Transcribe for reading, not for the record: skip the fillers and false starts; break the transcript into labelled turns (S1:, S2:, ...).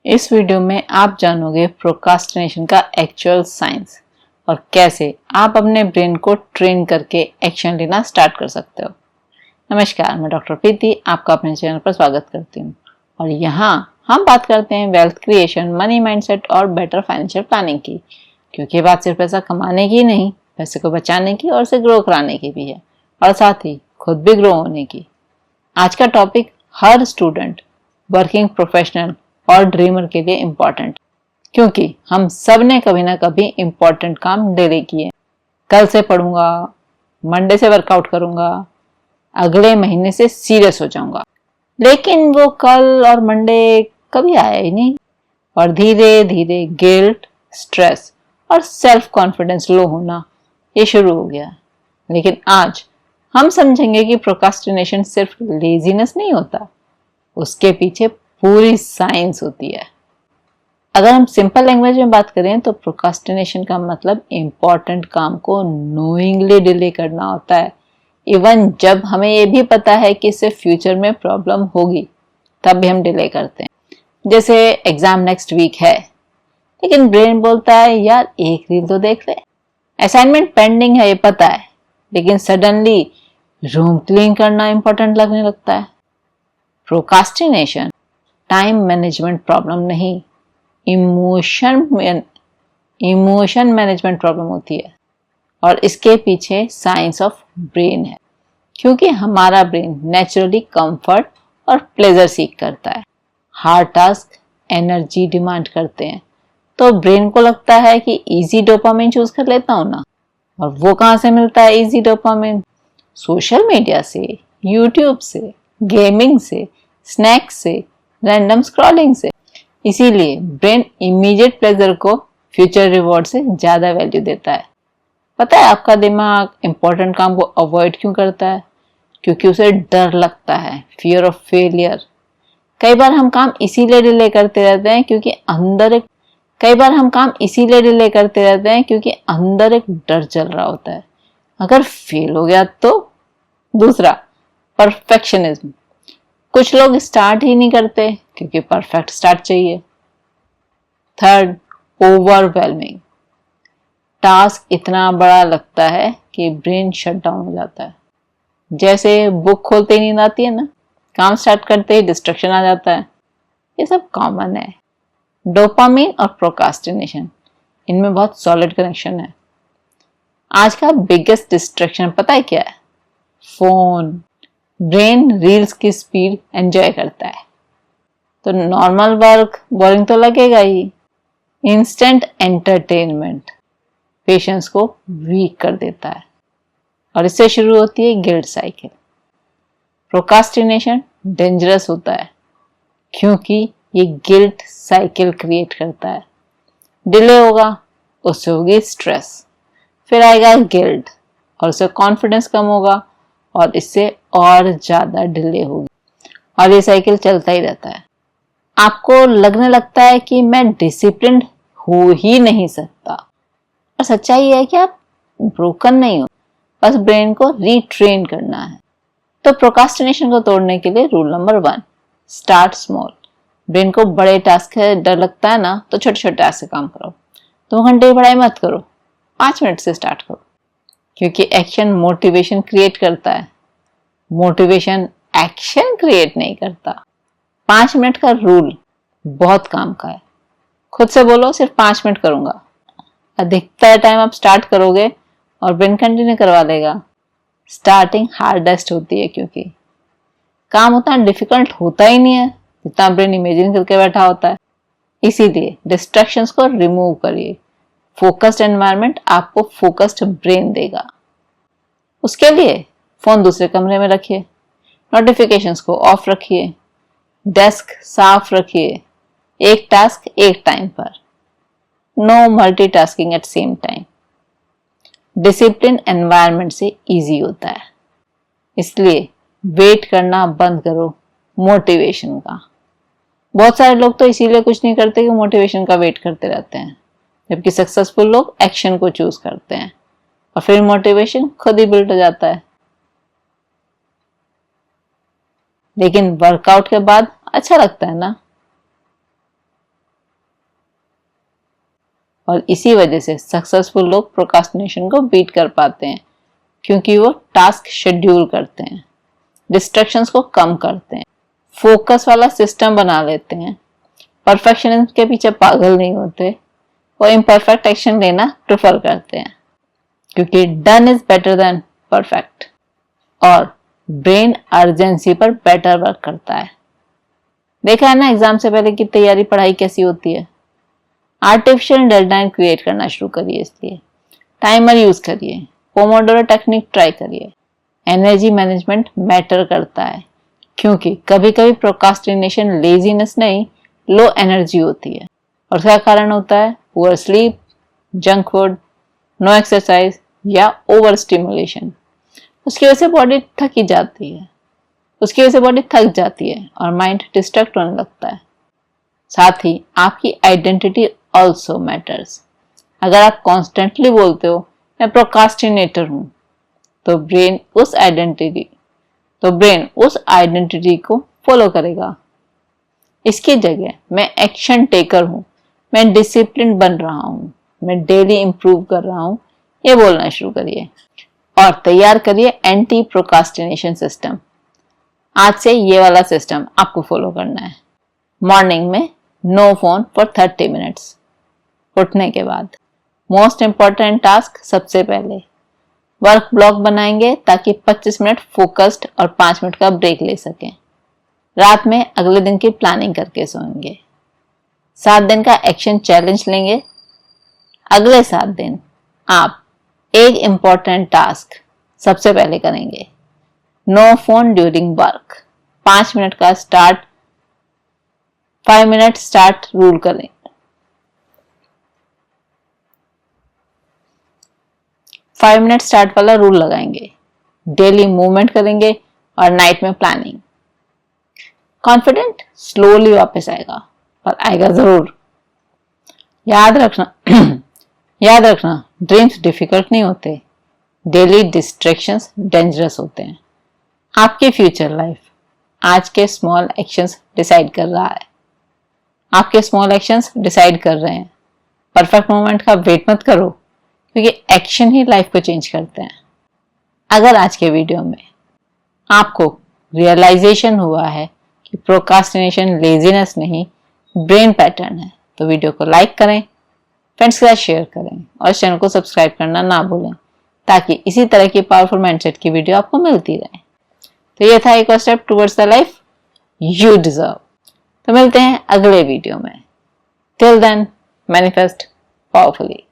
S1: इस वीडियो में आप जानोगे प्रोक्रास्टिनेशन का एक्चुअल साइंस और कैसे आप अपने ब्रेन को ट्रेन करके एक्शन लेना स्टार्ट कर सकते हो। नमस्कार, मैं डॉक्टर प्रीति आपका अपने चैनल पर स्वागत करती हूँ और यहाँ हम बात करते हैं वेल्थ क्रिएशन, मनी माइंडसेट और बेटर फाइनेंशियल प्लानिंग की, क्योंकि बात सिर्फ पैसा कमाने की नहीं, पैसे को बचाने की और उसे ग्रो कराने की भी है और साथ ही खुद भी ग्रो होने की। आज का टॉपिक हर स्टूडेंट, वर्किंग प्रोफेशनल और ड्रीमर के लिए इम्पोर्टेंट, क्योंकि हम सब ने कभी ना कभी इम्पोर्टेंट काम डिले किए। कल से पढ़ूंगा, मंडे से वर्कआउट करूंगा, अगले महीने से सीरियस हो जाऊंगा, लेकिन वो कल और मंडे कभी आया ही नहीं और धीरे धीरे गिल्ट, स्ट्रेस और सेल्फ कॉन्फिडेंस लो होना ये शुरू हो गया। लेकिन आज हम समझेंगे कि प्रोक्रास्टिनेशन सिर्फ लेजीनेस नहीं होता, उसके पीछे पूरी साइंस होती है। अगर हम सिंपल लैंग्वेज में बात करें तो प्रोक्रास्टिनेशन का मतलब इम्पोर्टेंट काम को नोइंगली डिले करना होता है, इवन जब हमें ये भी पता है कि इससे फ्यूचर में प्रॉब्लम होगी, तब भी हम डिले करते हैं। जैसे एग्जाम नेक्स्ट वीक है, लेकिन ब्रेन बोलता है यार एक रील तो देख ले। असाइनमेंट पेंडिंग है ये पता है, लेकिन सडनली रूम क्लीन करना इंपॉर्टेंट लगने लगता है। प्रोक्रास्टिनेशन टाइम मैनेजमेंट प्रॉब्लम नहीं, इमोशन मैनेजमेंट प्रॉब्लम होती है और इसके पीछे साइंस ऑफ ब्रेन है, क्योंकि हमारा ब्रेन नेचुरली कंफर्ट और प्लेजर सीख करता है। हार्ड टास्क एनर्जी डिमांड करते हैं, तो ब्रेन को लगता है कि इजी डोपामिन चूज कर लेता हूं ना। और वो कहां से मिलता है इजी डोपामिन? सोशल मीडिया से, यूट्यूब से, गेमिंग से, स्नैक्स से, रैंडम स्क्रॉलिंग से। इसीलिए ब्रेन इमीडिएट प्लेजर को फ्यूचर रिवॉर्ड से ज्यादा वैल्यू देता है। पता है आपका दिमाग इंपॉर्टेंट काम को अवॉइड क्यों करता है? क्योंकि उसे डर लगता है, फियर ऑफ फेलियर। कई बार हम काम इसीलिए डिले करते रहते हैं क्योंकि अंदर एक डर चल रहा होता है, अगर फेल हो गया तो। दूसरा, परफेक्शनिज्म। कुछ लोग स्टार्ट ही नहीं करते क्योंकि परफेक्ट स्टार्ट चाहिए। Third, overwhelming. टास्क इतना बड़ा लगता है कि ब्रेन शट डाउन हो जाता है। जैसे बुक खोलते ही नींद आती है ना, काम स्टार्ट करते ही डिस्ट्रक्शन आ जाता है। ये सब कॉमन है। डोपामिन और प्रोक्रास्टिनेशन, इनमें बहुत सॉलिड कनेक्शन है। आज का बिगेस्ट डिस्ट्रैक्शन पता है क्या है? फोन। ब्रेन रील्स की स्पीड एंजॉय करता है, तो नॉर्मल वर्क बोरिंग तो लगेगा ही। इंस्टेंट एंटरटेनमेंट पेशेंस को वीक कर देता है और इससे शुरू होती है गिल्ट साइकिल। प्रोक्रास्टिनेशन डेंजरस होता है क्योंकि ये गिल्ट साइकिल क्रिएट करता है। डिले होगा, उससे होगी स्ट्रेस, फिर आएगा गिल्ट और उससे कॉन्फिडेंस कम होगा और इससे और ज्यादा डिले होगी और ये साइकिल चलता ही रहता है। आपको लगने लगता है कि मैं डिसिप्लिन्ड हो ही नहीं सकता, और सच्चाई है कि आप ब्रोकन नहीं हो, बस ब्रेन को रीट्रेन करना है। तो प्रोक्रास्टिनेशन को तोड़ने के लिए rule number 1, start small. Brain को बड़े टास्क से डर लगता है ना, तो छोटे छोटे टास्क से काम करो। 2 घंटे पढ़ाई मत करो, 5 मिनट से स्टार्ट करो, क्योंकि एक्शन मोटिवेशन क्रिएट करता है, मोटिवेशन एक्शन क्रिएट नहीं करता। 5 मिनट का रूल बहुत काम का है। खुद से बोलो सिर्फ 5 मिनट करूंगा। अधिकतर टाइम आप स्टार्ट करोगे और ब्रेन कंटिन्यू करवा लेगा। स्टार्टिंग हार्डेस्ट होती है क्योंकि काम उतना डिफिकल्ट होता ही नहीं है जितना ब्रेन इमेजिन करके बैठा होता है। इसीलिए डिस्ट्रैक्शंस को रिमूव करिए। फोकस्ड एनवायरनमेंट आपको फोकस्ड ब्रेन देगा। उसके लिए फोन दूसरे कमरे में रखिए, नोटिफिकेशंस को ऑफ रखिए, डेस्क साफ रखिए, एक टास्क एक टाइम पर, no multitasking at same time. Discipline environment से इजी होता है, इसलिए वेट करना बंद करो मोटिवेशन का। बहुत सारे लोग तो इसीलिए कुछ नहीं करते कि मोटिवेशन का वेट करते रहते हैं, जबकि सक्सेसफुल लोग एक्शन को चूज करते हैं और फिर मोटिवेशन खुद ही बिल्ड हो जाता है। लेकिन वर्कआउट के बाद अच्छा लगता है ना? और इसी वजह से सक्सेसफुल लोग प्रोक्रास्टिनेशन को बीट कर पाते हैं, क्योंकि वो टास्क शेड्यूल करते हैं, डिस्ट्रैक्शंस को कम करते हैं, फोकस वाला सिस्टम बना लेते हैं, परफेक्शनिज्म के पीछे पागल नहीं होते, वो इम्परफेक्ट एक्शन लेना प्रेफर करते हैं, क्योंकि done is better than perfect. और ब्रेन अर्जेंसी पर बेटर वर्क करता है। देखा है ना एग्जाम से पहले की तैयारी पढ़ाई कैसी होती है। आर्टिफिशियल डेडलाइन क्रिएट करना शुरू करिए, इसलिए टाइमर यूज करिए, पोमोडोरो टेक्निक ट्राई करिए। एनर्जी मैनेजमेंट मैटर करता है, क्योंकि कभी कभी प्रोक्रास्टिनेशन लेजीनेस नहीं, लो एनर्जी होती है, और उसका कारण होता है poor sleep, junk food, no exercise या ओवर स्टिमुलेशन। उसकी वजह से बॉडी थकी जाती है, उसकी वजह से बॉडी थक जाती है और माइंड डिस्ट्रैक्ट होने लगता है। साथ ही आपकी आइडेंटिटी ऑल्सो मैटर्स। अगर आप कॉन्स्टेंटली बोलते हो मैं प्रोक्रास्टिनेटर हूं, तो ब्रेन उस आइडेंटिटी को फॉलो करेगा। इसकी जगह मैं एक्शन टेकर हूं, मैं डिसिप्लिन बन रहा हूं, मैं डेली इंप्रूव कर रहा हूं, ये बोलना शुरू करिए और तैयार करिए एंटी प्रोक्रास्टिनेशन सिस्टम। आज से ये वाला सिस्टम आपको फॉलो करना है। मॉर्निंग में नो फोन फॉर 30 मिनट्स। उठने के बाद मोस्ट इंपॉर्टेंट टास्क सबसे पहले वर्क ब्लॉक बनाएंगे, ताकि 25 मिनट फोकस्ड और 5 मिनट का ब्रेक ले सकें। रात में अगले दिन की प्लानिंग करके सोएंगे। 7 दिन का एक्शन चैलेंज लेंगे। अगले 7 दिन आप एक इंपॉर्टेंट टास्क सबसे पहले करेंगे, no phone during work. 5 minute का स्टार्ट 5 मिनट स्टार्ट रूल करें। 5 मिनट स्टार्ट वाला रूल लगाएंगे। डेली मूवमेंट करेंगे और नाइट में प्लानिंग। कॉन्फिडेंट स्लोली वापस आएगा, पर आएगा जरूर। याद रखना ड्रीम्स डिफिकल्ट नहीं होते, डेली डिस्ट्रैक्शंस डेंजरस होते हैं। आपकी फ्यूचर लाइफ आज के स्मॉल एक्शंस डिसाइड कर रहा है। आपके स्मॉल एक्शंस डिसाइड कर रहे हैं। परफेक्ट मोमेंट का वेट मत करो, क्योंकि एक्शन ही लाइफ को चेंज करते हैं। अगर आज के वीडियो में आपको रियलाइजेशन हुआ है कि प्रोक्रास्टिनेशन लेजीनेस नहीं, ब्रेन पैटर्न है, तो वीडियो को लाइक करें, फ्रेंड्स के साथ शेयर करें और चैनल को सब्सक्राइब करना ना भूलें, ताकि इसी तरह की पावरफुल माइंडसेट की वीडियो आपको मिलती रहे। तो ये था एक और step towards the life you deserve. तो मिलते हैं अगले वीडियो में। Till then manifest powerfully.